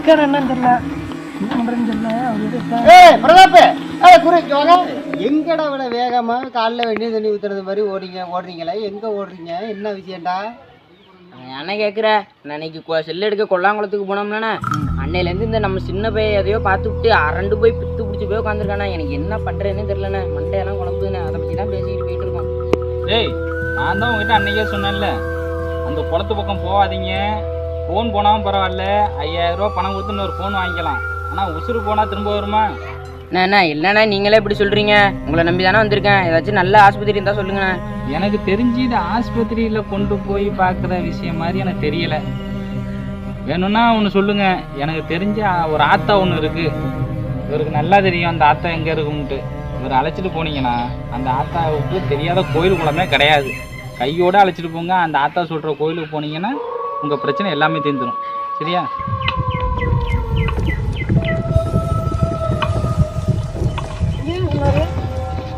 இருக்காரு என்னன்னு தெரியல. என்ன பண்றேன்னு தெரியல. எங்கடா விட வேகமா காலைல வெந்நீர் தண்ணி ஊத்துறது மாதிரி ஓடுறீங்களே, எங்க ஓடுறீங்க? என்ன விஷயம்டா? என்ன கேட்குற? நான் இன்னைக்கு செல் எடுக்க கொல்லாங்குளத்துக்கு போனோம்னா அன்னையிலேருந்து இந்த நம்ம சின்ன பையன் எதையோ பார்த்து விட்டு அரண்டு போய் பித்து பிடிச்சி போய் உட்காந்துருக்கானே. எனக்கு என்ன பண்ணுறேன்னு தெரியலண்ணே. மண்டையெல்லாம் குழம்புதுண்ணே. அதை பற்றி தான் பேசிக்கிட்டு போயிட்டு இருக்கோம். டேய், நான் தான் உங்ககிட்ட அன்னைக்கே சொன்னேன்ல, அந்த குளத்து பக்கம் போகாதீங்க. ஃபோன் போனாலும் பரவாயில்ல, 5000 ரூபா பணம் கொடுத்து இன்னொரு ஃபோன் வாங்கிக்கலாம். ஆனால் உசுறு போனால் திரும்ப வருமா? அண்ணா இல்லைண்ணா, நீங்களே இப்படி சொல்கிறீங்க. உங்களை நம்பி தானே வந்திருக்கேன். ஏதாச்சும் நல்ல ஆஸ்பத்திரி இருந்தால் சொல்லுங்கண்ணா. எனக்கு தெரிஞ்சு இது ஆஸ்பத்திரியில் கொண்டு போய் பார்க்குற விஷயம் மாதிரி எனக்கு தெரியலை. வேணும்னா ஒன்று சொல்லுங்கள். எனக்கு தெரிஞ்ச ஒரு ஆத்தா ஒன்று இருக்குது. இவருக்கு நல்லா தெரியும் அந்த ஆத்தா எங்கே இருக்குன்ட்டு. இவர் அழைச்சிட்டு போனீங்கன்னா அந்த ஆத்தாவுக்கு தெரியாத கோயில் குளமே கிடையாது. கையோடு அழைச்சிட்டு போங்க. அந்த ஆத்தா சொல்கிற கோயிலுக்கு போனீங்கன்னா உங்கள் பிரச்சனை எல்லாமே தீர்ந்துடும். சரியா?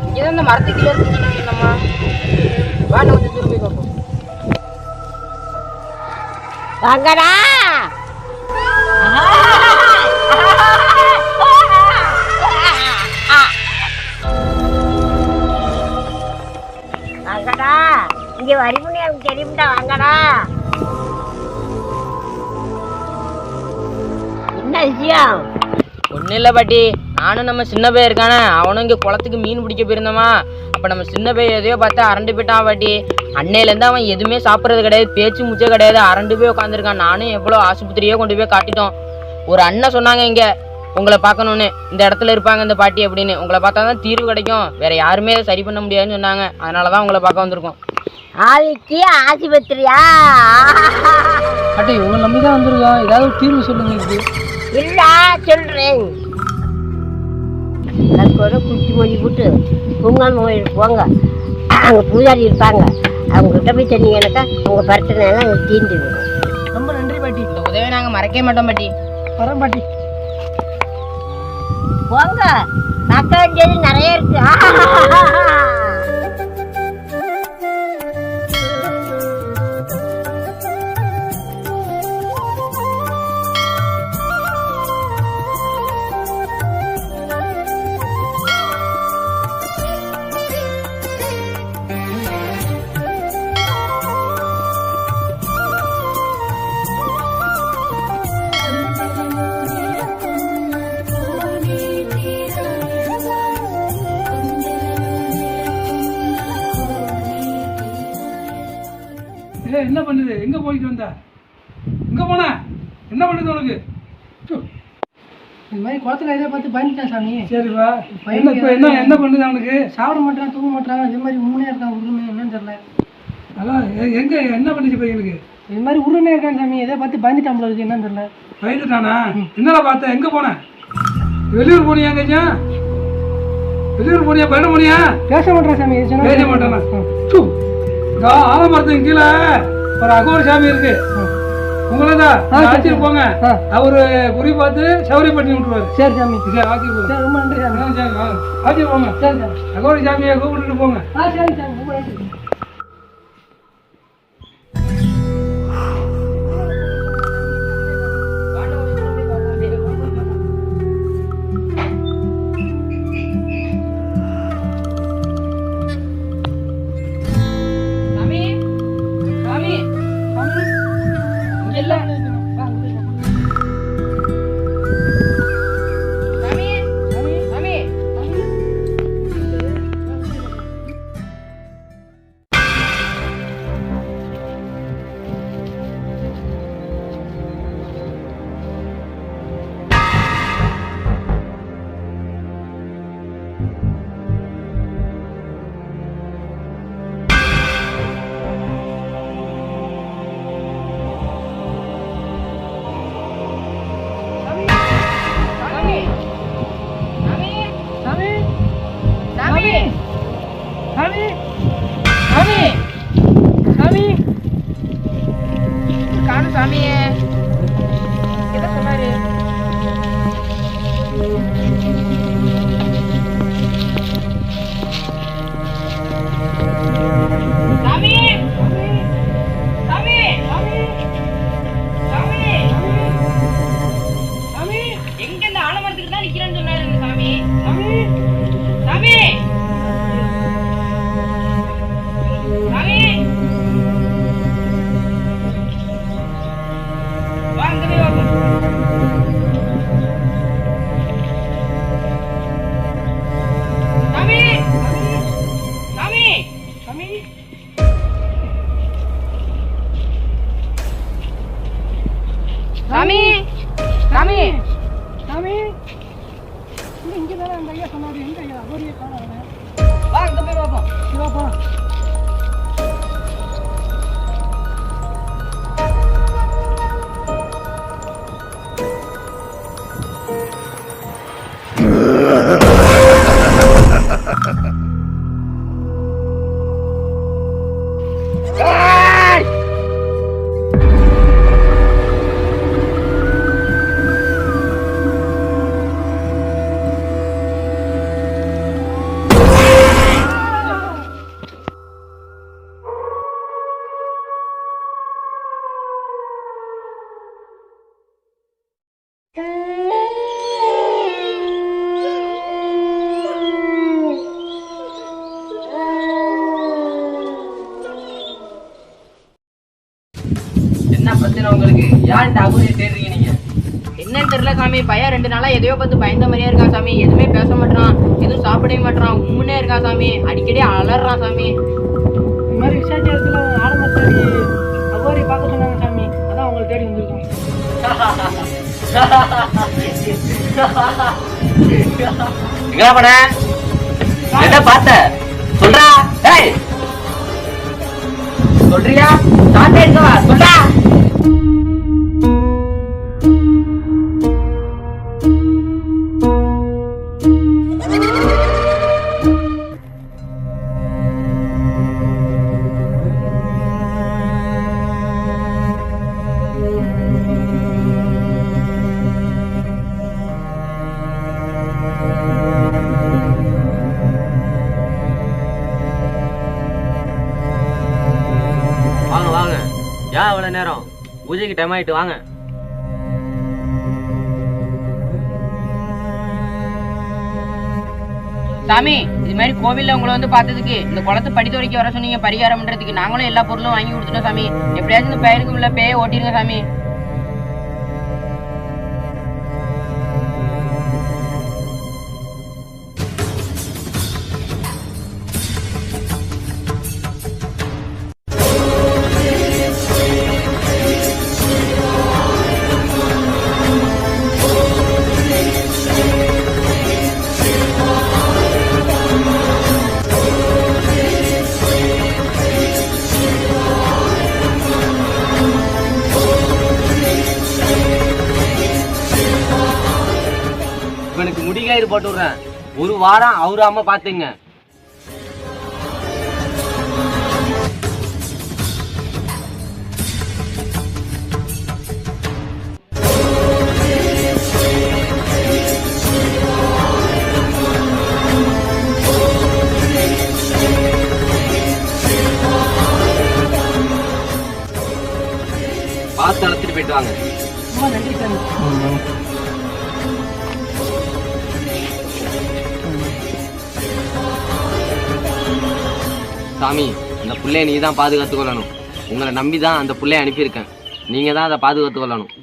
இங்கே இந்த மரத்துக்கு கீழே இருக்குங்கண்ணா. என்னம்மா வாங்க, கொஞ்சம் தூரம் போய் பார்ப்போம். வாங்கடா. வாங்கடா, இங்க வருமுன்னு எனக்கு தெரியும்டா. வாங்கடா. என்ன விஷயம்? ஒன்றும் இல்லை பாட்டி, நானும் நம்ம சின்ன பையன் இருக்கானே, அவனும் இங்கே குளத்துக்கு மீன் பிடிக்க போயிருந்தோமா. அப்போ நம்ம சின்ன பையன் எதையோ பார்த்து அரண்டு போயிட்டான் பாட்டி. அன்னையிலேருந்து அவன் எதுவுமே சாப்பிட்றது கிடையாது, பேச்சு மூச்சே கிடையாது, அரண்டு போய் உட்காந்துருக்கான். நானும் எவ்வளோ ஆஸ்பத்திரியே கொண்டு போய் காட்டிட்டோம். ஒரு அண்ணன் சொன்னாங்க இங்கே உங்களை பார்க்கணுன்னு, இந்த இடத்துல இருப்பாங்க இந்த பாட்டி அப்படின்னு. உங்களை பார்த்தா தான் தீர்வு கிடைக்கும், வேற யாருமே அதை சரி பண்ண முடியாதுன்னு சொன்னாங்க. அதனால தான் உங்களை பார்க்க வந்திருக்கோம். ஆதிக்கு ஆஸ்பத்திரியா? பாட்டி உங்களை நம்பி தான் வந்திருக்கோம். ஏதாவது ஒரு தீர்வு சொல்லுங்க. இது இல்ல சொல்றேன். கற்கோட குச்சி மொழி போட்டு பொங்கல் கோயிலுக்கு போங்க. அங்கே பூஜாரி இருப்பாங்க. அவங்ககிட்ட போய் சொன்னீங்கன்னாக்கா உங்கள் பிரச்சனை எல்லாம் தீர்ந்து விடும். ரொம்ப நன்றி பாட்டி. இந்த உதவியை நாங்கள் மறக்கவே மாட்டோம் பாட்டி. வரேன் பாட்டி. போங்க, பார்க்க வேண்டியது நிறைய இருக்கு. என்ன பண்ணுது? எங்க போயிட்டு வந்த? எங்க போன? என்ன பண்ணுது உனக்கு? இந்த மாதிரி குளத்துல எதை பார்த்து பயந்துட்டேன் சாமி. சரிப்பா, என்ன என்ன பண்ணுது அவனுக்கு? சாப்பிட மாட்டான், தூங்க மாட்டான். இதே மாதிரி உண்மையாக இருக்கான். உருமே என்னன்னு தெரியல. அதான் எங்க என்ன பண்ணிச்சு பையனுக்கு? இது மாதிரி உருமே இருக்கான் சாமி. எதை பார்த்து பயந்துட்டான் போல இருக்கு. என்னன்னு தெரியல. பயந்துட்டானா? என்னடா பார்த்த? எங்க போன? வெளியூர் போனியா? எங்கேயா வெளியூர் போனியா? பயண போனியா? பேச மாட்டான் சாமி. பேச மாட்டானா? ஆலமரத்துக்கு கீழே ஒரு அகோர சாமி இருக்கு. உங்களதான் ஆட்சிட்டு போங்க. அவரு குறி பார்த்து சௌரியம் பண்ணி விட்டுருவாரு. சரி சாமி. சரி, ஆட்சி போங்க. ரொம்ப நன்றி சாமி. ஆட்சி போங்க. சரி சாமி. அகோர சாமியை கூப்பிட்டுட்டு போங்க. சரி சாமி. ரொம்ப நன்றி. என்ன பிரச்சனை உங்களுக்கு? யார்கிட்ட அகூரியை தேடுறீங்க நீங்க? என்னன்னு தெரியல சாமி. பையன் 2 நாளா எதையோ பார்த்து பயந்த மாதிரியே இருக்கான் சாமி. எதுவுமே பேச மாட்டான், எதுவும் சாப்பிடவே மாட்டான், உம்முன்னே இருக்கான் சாமி. அடிக்கடி அலறான் சாமி. இந்த மாதிரி விசேஷத்துல ஆலமரத்தாடி அகோரி பார்க்க சொன்னாங்க சாமி, அதான் உங்களை தேடி வந்திருக்கோம். என்ன பண்ண? என்ன பார்த்த? சொல்றா. ஏய், சொல்றியா? சாட்டை இருக்கவா? சொல்றா. வாங்க வாங்க. ஏன் இவ்வளவு நேரம்? பூஜைக்கு டைம் ஆயிட்டு வாங்க. சாமி, இது மாதிரி கோவில்ல உங்களை வந்து பார்த்ததுக்கு, இந்த குளத்து படித்து வரைக்கும் வர சொன்னீங்க பரிகாரம் பண்றதுக்கு, நாங்களும் எல்லா பொருளும் வாங்கி கொடுத்துட்டோம் சாமி. எப்படியாச்சும் இந்த பையனுக்கு உள்ள பேய ஓட்டிருங்க சாமி. இவனுக்கு முடிகயிறு போட்டு விடுறேன். 1 வாரம் அவராம பாத்துங்க. பார்த்து அழைச்சிட்டு போயிட்டு வாங்க. ரொம்ப நன்றி சாமி. சாமி, அந்த புள்ளைய நீ தான் பாதுகாத்து கொள்ளணும். உங்களை நம்பி தான் அந்த புள்ளைய அனுப்பியிருக்கேன். நீங்க தான் அதை பாதுகாத்து கொள்ளணும்.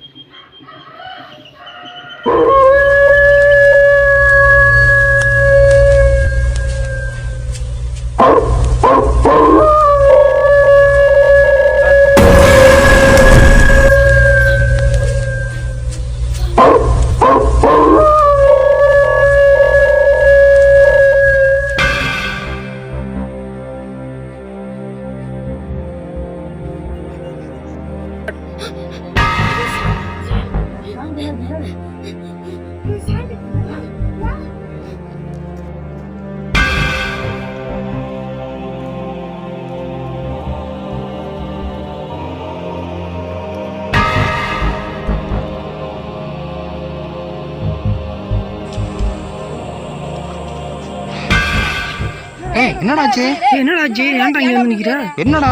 என்னடாச்சு? ஏன்டா இங்க வந்து நிக்கிற? என்னடா